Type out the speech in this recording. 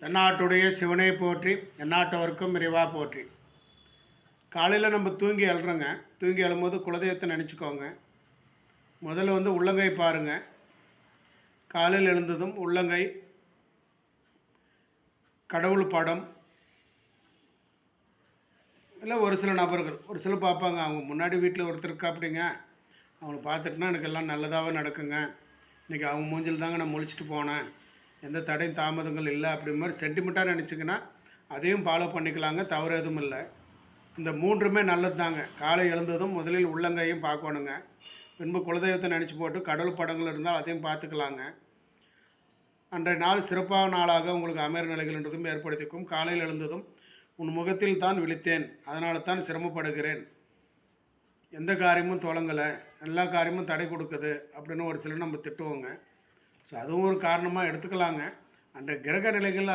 தென்னாட்டுடைய சிவனை போற்றி எந்நாட்டவர்க்கும் இறைவா போற்றி. காலையில் நம்ம தூங்கி எழுறோங்க. தூங்கி எழும்போது குலதெய்வத்தை நினச்சிக்கோங்க. முதல்ல உள்ளங்கை பாருங்கள். காலையில் எழுந்ததும் உள்ளங்கை, கடவுள் படம், இல்லை ஒரு சில நபர்கள், ஒரு சில பார்ப்பாங்க. அவங்க முன்னாடி வீட்டில் ஒருத்தர் இருக்கா அப்படிங்க, அவங்கள பார்த்துட்டுனா எனக்கு எல்லாம் நல்லதாகவே நடக்குங்க, இன்றைக்கி அவங்க மூஞ்சில் தாங்க நான் முழிச்சிட்டு போனேன், எந்த தடையும் தாமதங்கள் இல்லை அப்படி மாதிரி சென்டிமெண்ட்டாக நினச்சிங்கன்னா அதையும் ஃபாலோ பண்ணிக்கலாங்க. தவறு எதுவும் இல்லை. இந்த மூன்றுமே நல்லது தாங்க. காலை எழுந்ததும் முதலில் உள்ளங்கையும் பார்க்கணுங்க. பின்பு குலதெய்வத்தை நினச்சி போட்டு கடவுள் படங்கள் இருந்தால் அதையும் பார்த்துக்கலாங்க. அன்றைய நாள் சிறப்பான நாளாக உங்களுக்கு அமைர் நிலைகள் என்றதும் ஏற்படுத்திக்கும். காலையில் எழுந்ததும் உன் முகத்தில் தான் விழித்தேன், அதனால தான் சிரமப்படுகிறேன், எந்த காரியமும் தொடங்கலை, எல்லா காரியமும் தடை கொடுக்குது அப்படின்னு ஒரு சிலர் நம்ம திட்டுவோங்க. ஸோ அதுவும் ஒரு காரணமாக எடுத்துக்கலாங்க. அந்த கிரக நிலைகள்